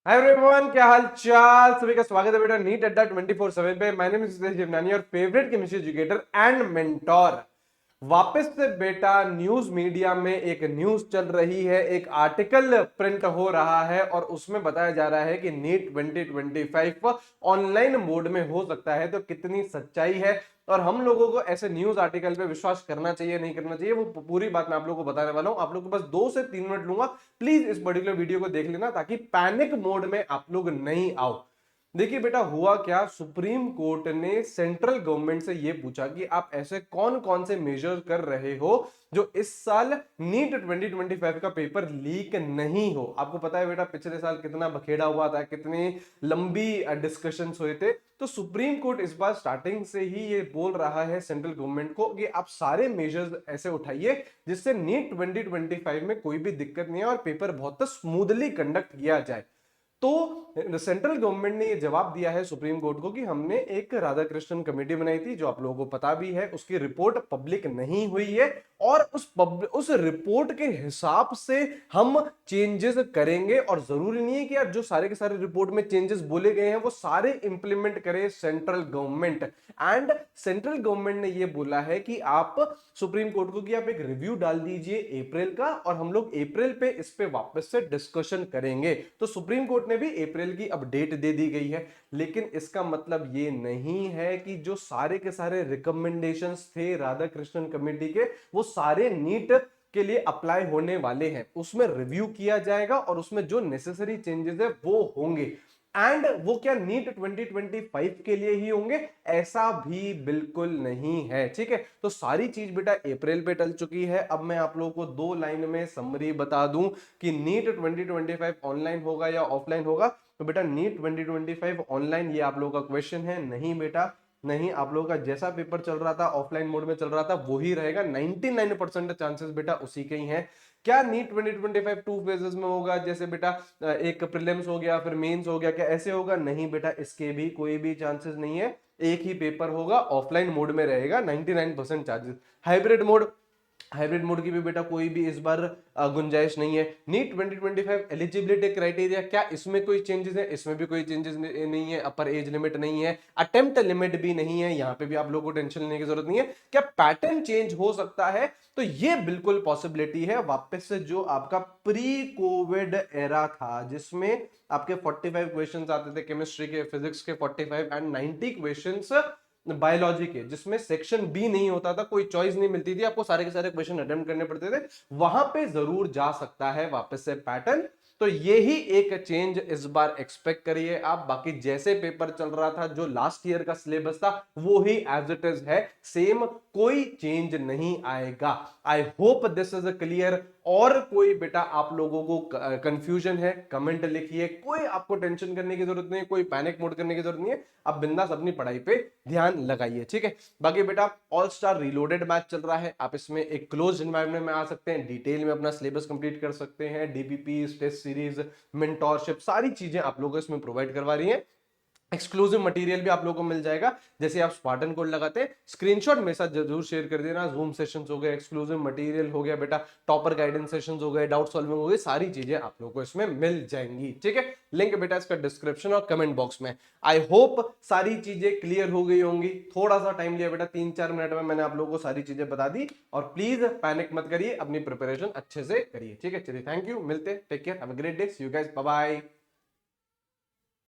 Hi everyone, क्या हाल चाल। सभी का स्वागत है बेटा नीट अड्डा 24/7 पे। माय नेम इज जिवनानी और favourite chemistry educator and mentor. वापस से बेटा न्यूज मीडिया में एक न्यूज चल रही है, एक आर्टिकल प्रिंट हो रहा है और उसमें बताया जा रहा है कि नीट 2025 ऑनलाइन मोड में हो सकता है। तो कितनी सच्चाई है और हम लोगों को ऐसे न्यूज आर्टिकल पे विश्वास करना चाहिए नहीं करना चाहिए, वो पूरी बात मैं आप लोगों को बताने वाला हूं। आप लोग को बस 2 से 3 मिनट लूंगा, प्लीज इस पर्टिकुलर वीडियो को देख लेना ताकि पैनिक मोड में आप लोग नहीं आओ। देखिए बेटा, हुआ क्या, सुप्रीम कोर्ट ने सेंट्रल गवर्नमेंट से यह पूछा कि आप ऐसे कौन कौन से मेजर कर रहे हो जो इस साल नीट 2025 का पेपर लीक नहीं हो। आपको पता है बेटा, पिछले साल कितना बखेड़ा हुआ था, कितनी लंबी डिस्कशंस हुए थे। तो सुप्रीम कोर्ट इस बार स्टार्टिंग से ही ये बोल रहा है सेंट्रल गवर्नमेंट को कि आप सारे मेजर्स ऐसे उठाइए जिससे नीट 2025 में कोई भी दिक्कत नहीं है और पेपर बहुत स्मूथली कंडक्ट किया जाए। तो सेंट्रल गवर्नमेंट ने यह जवाब दिया है सुप्रीम कोर्ट को कि हमने एक राधाकृष्णन कमेटी बनाई थी, जो आप लोगों को पता भी है, उसकी रिपोर्ट पब्लिक नहीं हुई है और उस रिपोर्ट के हिसाब से हम चेंजेस करेंगे। और जरूरी नहीं है कि यार जो सारे के सारे रिपोर्ट में चेंजेस बोले गए हैं वो सारे इंप्लीमेंट करे central government. And central government ने यह बोला है कि आप सुप्रीम कोर्ट को कि आप एक रिव्यू डाल दीजिए अप्रैल का और हम लोग अप्रैल पे इस पे वापस से डिस्कशन करेंगे। तो सुप्रीम कोर्ट ने भी अप्रैल की अपडेट दे दी गई है। लेकिन इसका मतलब ये नहीं है कि जो सारे के सारे रिकमेंडेशंस थे राधाकृष्णन कमेटी के वो सारे नीट के लिए अप्लाई होने वाले हैं। उसमें रिव्यू किया जाएगा और उसमें जो नेसेसरी चेंजेस है वो होंगे। एंड वो क्या नीट 2025 के लिए ही होंगे, ऐसा भी बिल्कुल नहीं है। ठीक है, तो सारी चीज बेटा अप्रैल पे टल चुकी है। अब मैं आप लोगों को 2 लाइन में समरी बता दूं कि नीट 2025 ऑनलाइन होगा या ऑफलाइन होगा। तो बेटा नीट 2025 ऑनलाइन, ये आप लोगों का क्वेश्चन है। नहीं बेटा नहीं, आप लोगों का जैसा पेपर चल रहा था ऑफलाइन मोड में चल रहा था वही रहेगा। 99% चांसेस बेटा उसी के ही हैं। क्या नीट 2025 टू फेजेस में होगा, जैसे बेटा एक प्रीलिम्स हो गया फिर मेंस हो गया, क्या ऐसे होगा? नहीं बेटा, इसके भी कोई भी चांसेस नहीं है। एक ही पेपर होगा, ऑफलाइन मोड में रहेगा। 99% chances. Hybrid mode, hybrid mode की भी बेटा कोई भी इस बार गुंजाइश नहीं है। नीट 2025 एलिजिबिलिटी क्राइटेरिया, क्या इसमें कोई चेंजेस है? इसमें भी कोई चेंजेस नहीं है। अपर एज लिमिट नहीं है, अटेम्प्ट लिमिट भी नहीं है, यहां पे भी आप लोगों को टेंशन लेने की जरूरत नहीं है। क्या पैटर्न चेंज हो सकता है? तो ये बिल्कुल पॉसिबिलिटी है। वापस से जो आपका प्री कोविड एरा था जिसमें आपके 45 क्वेश्चंस आते थे केमिस्ट्री के, फिजिक्स के 45 एंड 90 क्वेश्चंस बायोलॉजी के, जिसमें सेक्शन बी नहीं होता था, कोई चॉइस नहीं मिलती थी, आपको सारे के सारे क्वेश्चन अटेम्प्ट करने पड़ते थे। वहां पे जरूर जा सकता है वापस से पैटर्न। तो ये ही एक चेंज इस बार एक्सपेक्ट करिए आप। बाकी जैसे पेपर चल रहा था, जो लास्ट ईयर का सिलेबस था वो ही एज इट इज है, सेम, कोई चेंज नहीं आएगा। I hope this is clear. और कोई बेटा आप लोगों को कंफ्यूजन है, कमेंट लिखिए। कोई आपको टेंशन करने की जरूरत नहीं है, कोई पैनिक मोड करने की जरूरत नहीं है। आप बिंदास अपनी पढ़ाई पे ध्यान लगाइए। ठीक है, बाकी बेटा ऑल स्टार रीलोडेड मैच चल रहा है, आप इसमें एक क्लोज एनवायरनमेंट में आ सकते हैं, डिटेल में अपना सिलेबस कंप्लीट कर सकते हैं। डीबीपी, टेस्ट सीरीज, मेंटोरशिप, सारी चीजें आप लोगों को इसमें प्रोवाइड करवा रही है। एक्सक्लूसिव मटेरियल भी आप लोगों को मिल जाएगा। जैसे आप स्पार्टन कोड लगाते हैं, स्क्रीनशॉट मेरे साथ जरूर शेयर कर देना। जूम सेशंस हो गए, एक्सक्लूसिव मटेरियल हो गया बेटा, टॉपर गाइडेंस सेशंस हो गए, डाउट सॉल्विंग हो गई, सारी चीजें आप लोगों को इसमें मिल जाएंगी। ठीक है, लिंक बेटा इसका डिस्क्रिप्शन और कमेंट बॉक्स में। आई होप सारी चीजें क्लियर हो गई होंगी। थोड़ा सा टाइम लिया बेटा, 3-4 मिनट में मैंने आप लोगों को सारी चीजें बता दी। और प्लीज पैनिक मत करिए, अपनी प्रिपरेशन अच्छे से करिए। ठीक है, चलिए, थैंक यू, मिलते, take care, have a great day, see you guys, bye bye.